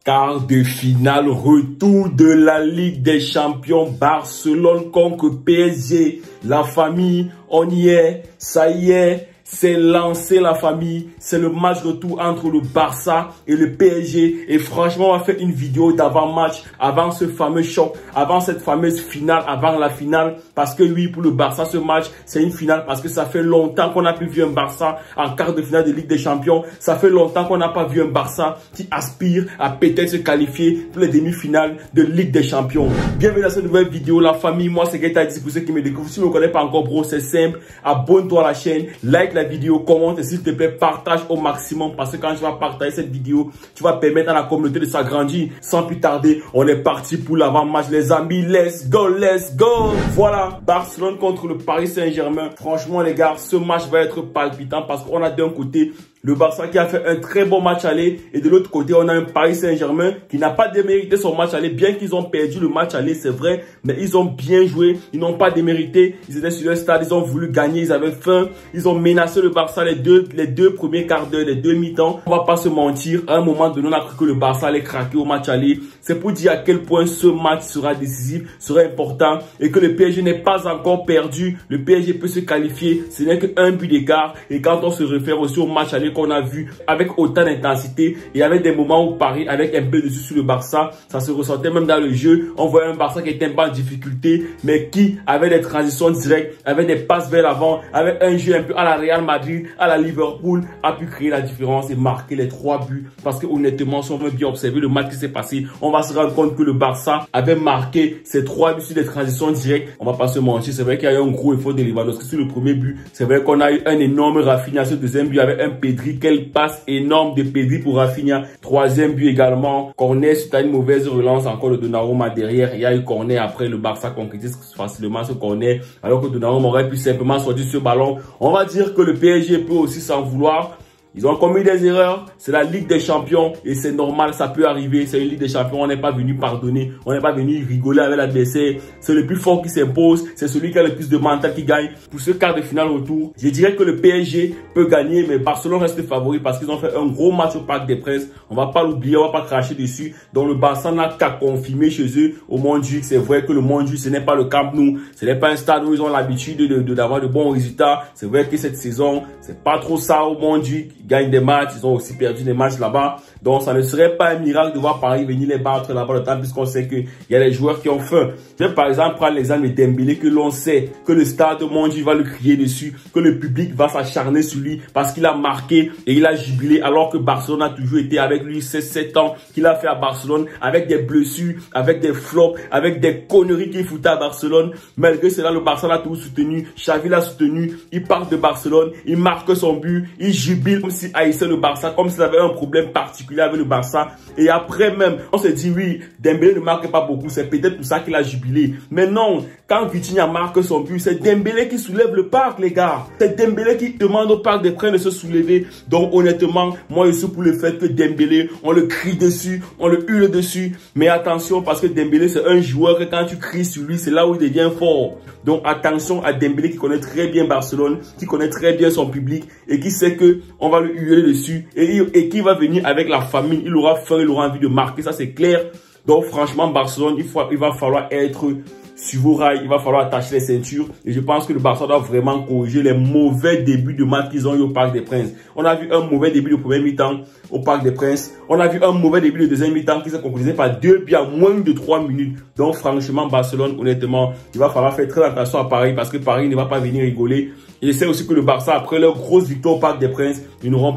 Quart de finale, retour de la Ligue des Champions, Barcelone contre PSG. La famille, on y est, ça y est. C'est lancé la famille, c'est le match retour entre le Barça et le PSG. Et franchement, on va faire une vidéo d'avant-match, avant ce fameux choc, avant cette fameuse finale, avant la finale. Parce que lui, pour le Barça, ce match, c'est une finale parce que ça fait longtemps qu'on n'a plus vu un Barça en quart de finale de Ligue des Champions. Ça fait longtemps qu'on n'a pas vu un Barça qui aspire à peut-être se qualifier pour les demi-finales de Ligue des Champions. Bienvenue dans cette nouvelle vidéo, la famille. Moi, c'est Gaëtan Dix. Pour ceux qui me découvrent, si tu ne me connais pas encore, bro, c'est simple. Abonne-toi à la chaîne, like la vidéo, commente et s'il te plaît partage au maximum parce que quand tu vas partager cette vidéo, tu vas permettre à la communauté de s'agrandir. Sans plus tarder, on est parti pour l'avant-match les amis, let's go, let's go. Voilà, Barcelone contre le Paris Saint-Germain. Franchement les gars, ce match va être palpitant parce qu'on a d'un côté le Barça qui a fait un très bon match aller et de l'autre côté, on a un Paris Saint-Germain qui n'a pas démérité son match aller, bien qu'ils ont perdu le match aller, c'est vrai, mais ils ont bien joué, ils n'ont pas démérité, ils étaient sur le stade, ils ont voulu gagner, ils avaient faim, ils ont menacé le Barça les deux premiers quarts d'heure, les deux mi-temps. On va pas se mentir, à un moment donné, on a cru que le Barça allait craquer au match aller. C'est pour dire à quel point ce match sera décisif, sera important et que le PSG n'est pas encore perdu. Le PSG peut se qualifier, ce n'est qu'un but d'écart et quand on se réfère aussi au match aller qu'on a vu avec autant d'intensité et avec des moments où Paris avec un peu dessus sur le Barça, ça se ressentait même dans le jeu. On voyait un Barça qui était un peu en difficulté mais qui avait des transitions directes, avait des passes vers l'avant, avec un jeu un peu à la Real Madrid, à la Liverpool, a pu créer la différence et marquer les 3 buts parce que honnêtement, si on veut bien observer le match qui s'est passé, on va se rendre compte que le Barça avait marqué ses 3 buts sur des transitions directes. On va pas se mentir, c'est vrai qu'il y a eu un gros effort de Lewandowski sur le premier but. C'est vrai qu'on a eu un énorme Rafinha sur le deuxième but avec un Pedri. Quelle passe énorme de Pedri pour Rafinha. Troisième but également. Corner suite à une mauvaise relance encore de Donnarumma derrière. Il y a eu corner après, le Barça concrétise facilement ce corner alors que Donnarumma aurait pu simplement sortir ce ballon. On va dire que le PSG peut aussi s'en vouloir. Ils ont commis des erreurs, c'est la Ligue des Champions et c'est normal, ça peut arriver, c'est une Ligue des Champions, on n'est pas venu pardonner, on n'est pas venu rigoler avec l'adversaire, c'est le plus fort qui s'impose, c'est celui qui a le plus de mental qui gagne. Pour ce quart de finale retour, je dirais que le PSG peut gagner, mais Barcelone reste favori parce qu'ils ont fait un gros match au Parc des Princes, on va pas l'oublier, on va pas cracher dessus, donc le Barça n'a qu'à confirmer chez eux au Montjuïc. C'est vrai que le Montjuïc ce n'est pas le Camp Nou, ce n'est pas un stade où ils ont l'habitude d'avoir de bons résultats, c'est vrai que cette saison, c'est pas trop ça au Montjuïc. Gagnent des matchs, ils ont aussi perdu des matchs là-bas. Donc, ça ne serait pas un miracle de voir Paris venir les battre là-bas le temps puisqu'on sait qu'il y a des joueurs qui ont faim. Je vais par exemple prendre l'exemple de Dembélé que l'on sait que le stade Montjuïc va le crier dessus, que le public va s'acharner sur lui parce qu'il a marqué et il a jubilé alors que Barcelone a toujours été avec lui. C'est 7 ans qu'il a fait à Barcelone avec des blessures, avec des flops, avec des conneries qu'il foutait à Barcelone. Malgré cela, le Barça l'a toujours soutenu. Xavi l'a soutenu. Il part de Barcelone, il marque son but, il jubile comme s'il haïssait le Barça, comme s'il avait un problème particulier avec le Barça. Et après même, on se dit oui, Dembélé ne marque pas beaucoup, c'est peut-être pour ça qu'il a jubilé. Mais non, quand Vitinha marque son but, c'est Dembélé qui soulève le parc, les gars. C'est Dembélé qui demande au Parc des Princes de se soulever. Donc honnêtement, moi je suis pour le fait que Dembélé, on le crie dessus, on le hurle dessus. Mais attention parce que Dembélé c'est un joueur que quand tu cries sur lui, c'est là où il devient fort. Donc attention à Dembélé qui connaît très bien Barcelone, qui connaît très bien son public et qui sait que on va lui hurler dessus et qui va venir avec la famille. Il aura faim, il aura envie de marquer, ça c'est clair. Donc franchement Barcelone, il va falloir être sur vos rails, il va falloir attacher les ceintures et je pense que le Barça doit vraiment corriger les mauvais débuts de match qu'ils ont eu au Parc des Princes. On a vu un mauvais début de premier mi-temps au Parc des Princes. On a vu un mauvais début de deuxième mi-temps qui s'est concrétisé par 2 buts en moins de 3 minutes. Donc franchement Barcelone, honnêtement, il va falloir faire très attention à Paris parce que Paris ne va pas venir rigoler. Et je sais aussi que le Barça, après leur grosse victoire au Parc des Princes, ils ne seront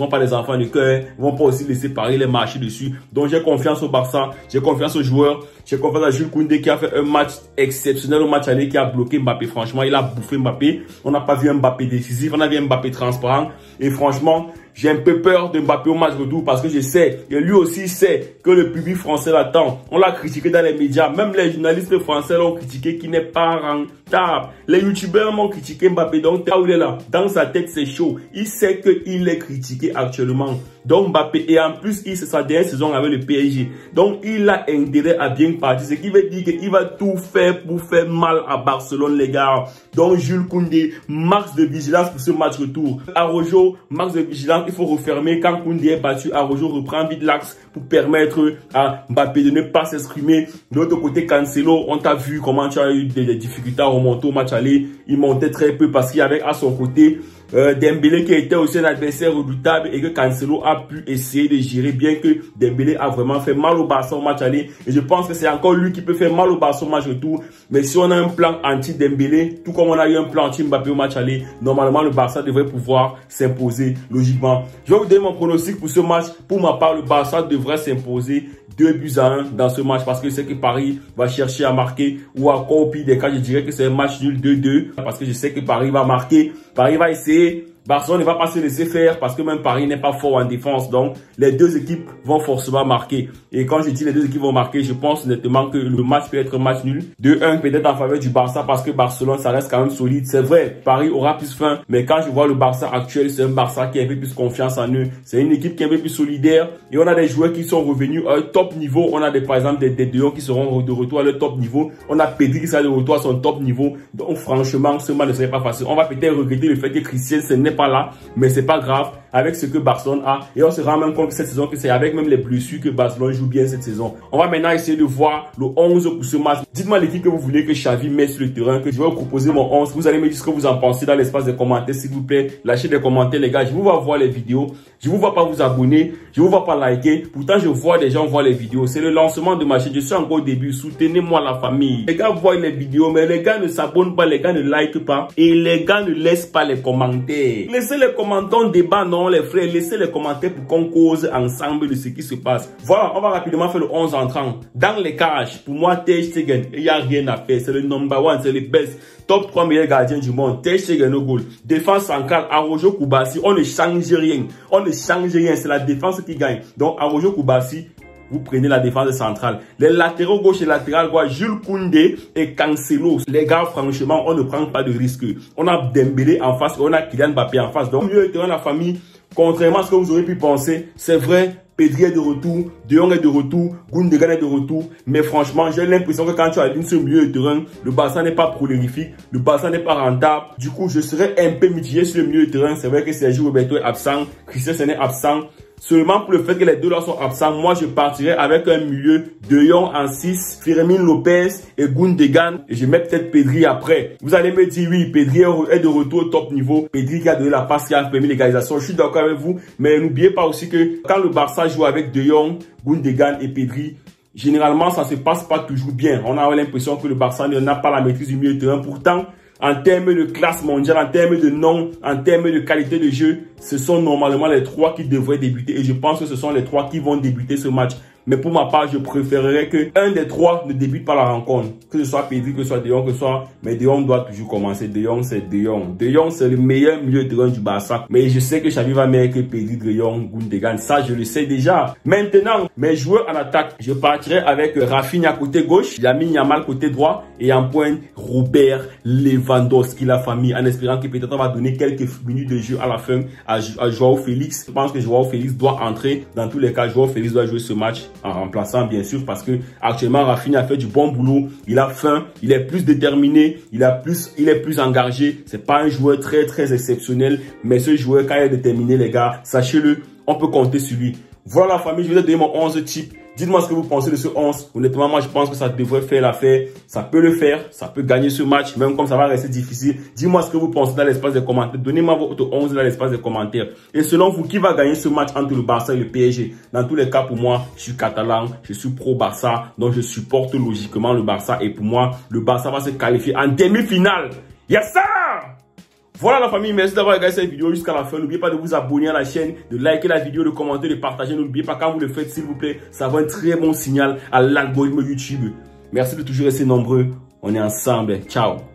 pas des enfants de cœur, ils vont pas aussi laisser Paris les marcher dessus. Donc j'ai confiance au Barça, j'ai confiance aux joueurs, j'ai confiance à Jules Koundé qui a fait un match exceptionnel au match aller, qui a bloqué Mbappé. Franchement, il a bouffé Mbappé. On n'a pas vu un Mbappé décisif, on a vu un Mbappé transparent. Et franchement, j'ai un peu peur de Mbappé au match retour parce que je sais, et lui aussi sait que le public français l'attend. On l'a critiqué dans les médias, même les journalistes français l'ont critiqué qui n'est pas rentable. Les youtubeurs m'ont critiqué Mbappé, donc là où il est là, dans sa tête c'est chaud. Il sait qu'il est critiqué actuellement. Donc Mbappé, et en plus, c'est sa dernière saison avec le PSG. Donc il a intérêt à bien partir, ce qui veut dire qu'il va tout faire pour faire mal à Barcelone, les gars. Donc Jules Koundé, max de vigilance pour ce match retour. Araujo, max de vigilance il faut refermer. Quand Koundé est battu, Araujo reprend vite l'axe pour permettre à Mbappé de ne pas s'exprimer. De l'autre côté, Cancelo, on t'a vu comment tu as eu des difficultés à remonter au match aller. Il montait très peu parce qu'il y avait à son côté Dembélé qui était aussi un adversaire redoutable et que Cancelo a pu essayer de gérer, bien que Dembélé a vraiment fait mal au Barça au match aller. Et je pense que c'est encore lui qui peut faire mal au Barça au match retour. Mais si on a un plan anti-Dembélé, tout comme on a eu un plan anti-Mbappé au match aller, normalement le Barça devrait pouvoir s'imposer logiquement. Je vais vous donner mon pronostic pour ce match. Pour ma part, le Barça devrait s'imposer 2-1 dans ce match parce que je sais que Paris va chercher à marquer, ou encore au pire des cas, je dirais que c'est un match nul 2-2 parce que je sais que Paris va marquer. Paris va essayer. Barcelone ne va pas se laisser faire parce que même Paris n'est pas fort en défense. Donc, les deux équipes vont forcément marquer. Et quand je dis les deux équipes vont marquer, je pense honnêtement que le match peut être un match nul. 2-1 peut-être en faveur du Barça parce que Barcelone, ça reste quand même solide. C'est vrai, Paris aura plus faim. Mais quand je vois le Barça actuel, c'est un Barça qui a un peu plus confiance en eux. C'est une équipe qui est un peu plus solidaire. Et on a des joueurs qui sont revenus à un top niveau. On a par exemple des De Jong qui seront de retour à leur top niveau. On a Pedri qui sera de retour à son top niveau. Donc franchement, ce match ne serait pas facile. On va peut-être regretter le fait que Christensen n'est pas là, mais c'est pas grave avec ce que Barcelone a, et on se rend même compte que cette saison, que c'est avec même les blessures que Barcelone joue bien cette saison. On va maintenant essayer de voir le 11 pour ce match. Dites-moi l'équipe que vous voulez que Xavi mette sur le terrain, que je vais vous proposer mon 11. Vous allez me dire ce que vous en pensez dans l'espace des commentaires, s'il vous plaît. Lâchez des commentaires les gars, je vous vois voir les vidéos, je vous vois pas vous abonner, je vous vois pas liker, pourtant je vois des gens voir les vidéos. C'est le lancement de ma chaîne, je suis encore au début, soutenez-moi la famille. Les gars voient les vidéos, mais les gars ne s'abonnent pas, les gars ne likent pas, et les gars ne laissent pas les commentaires. Laissez les commentaires, débat non les frères, laissez les commentaires pour qu'on cause ensemble de ce qui se passe. Voilà, on va rapidement faire le 11 entrant. Dans les cages, pour moi, Ter Stegen, il n'y a rien à faire, c'est le number one, c'est le best. Top 3 meilleurs gardiens du monde, Ter Stegen au goal. Défense centrale, Araujo, Koubassi, on ne change rien. On ne change rien, c'est la défense qui gagne. Donc Araujo, Koubassi, vous prenez la défense centrale. Les latéraux gauche et latéral droit, Jules Koundé et Cancelo. Les gars, franchement, on ne prend pas de risque. On a Dembélé en face et on a Kylian Mbappé en face. Donc, mieux terrain la famille, contrairement à ce que vous aurez pu penser, c'est vrai, Pedri est de retour, De Jong est de retour, Gundogan est de retour. Mais franchement, j'ai l'impression que quand tu as une seule milieu de terrain, le Barça n'est pas prolifique, le Barça n'est pas rentable. Du coup, je serais un peu mitigé sur le milieu de terrain. C'est vrai que Sergio Roberto est absent, Christensen est absent. Seulement pour le fait que les deux là sont absents, moi je partirais avec un milieu De Jong en 6, Fermin Lopez et Gundogan. Et je mets peut-être Pedri après. Vous allez me dire oui, Pedri est de retour au top niveau. Pedri qui a donné la passe, qui a permis l'égalisation. Je suis d'accord avec vous. Mais n'oubliez pas aussi que quand le Barça joue avec De Jong, Gundogan et Pedri, généralement ça se passe pas toujours bien. On a l'impression que le Barça n'a pas la maîtrise du milieu de terrain. Pourtant, en termes de classe mondiale, en termes de nom, en termes de qualité de jeu, ce sont normalement les trois qui devraient débuter. Et je pense que ce sont les trois qui vont débuter ce match. Mais pour ma part, je préférerais que un des trois ne débute pas la rencontre. Que ce soit Pedri, que ce soit De Jong, que ce soit... Mais De Jong doit toujours commencer. De Jong, c'est De Jong. De Jong, c'est le meilleur milieu de terrain du Barça. Mais je sais que Xavi va mettre que Pedri, De Jong, Gundogan. Ça, je le sais déjà. Maintenant, mes joueurs en attaque, je partirai avec Rafinha côté gauche, Lamine Yamal côté droit et en pointe, Robert Lewandowski, la famille, en espérant que peut-être on va donner quelques minutes de jeu à la fin à Joao Félix. Je pense que Joao Félix doit entrer. Dans tous les cas, Joao Félix doit jouer ce match en remplaçant bien sûr parce que actuellement Rafinha a fait du bon boulot, il a faim, il est plus déterminé, il est plus engagé. C'est pas un joueur très exceptionnel, mais ce joueur quand il est déterminé les gars, sachez-le, on peut compter sur lui. Voilà la famille, je vais vous donner mon 11 type. Dites-moi ce que vous pensez de ce 11. Honnêtement, moi, je pense que ça devrait faire l'affaire. Ça peut le faire. Ça peut gagner ce match, même comme ça va rester difficile. Dis-moi ce que vous pensez dans l'espace des commentaires. Donnez-moi votre 11 dans l'espace des commentaires. Et selon vous, qui va gagner ce match entre le Barça et le PSG? Dans tous les cas, pour moi, je suis catalan. Je suis pro-Barça. Donc, je supporte logiquement le Barça. Et pour moi, le Barça va se qualifier en demi-finale. Yes, sir! Voilà la famille, merci d'avoir regardé cette vidéo jusqu'à la fin. N'oubliez pas de vous abonner à la chaîne, de liker la vidéo, de commenter, de partager. N'oubliez pas quand vous le faites, s'il vous plaît, ça va un très bon signal à l'algorithme YouTube. Merci de toujours rester nombreux. On est ensemble. Ciao.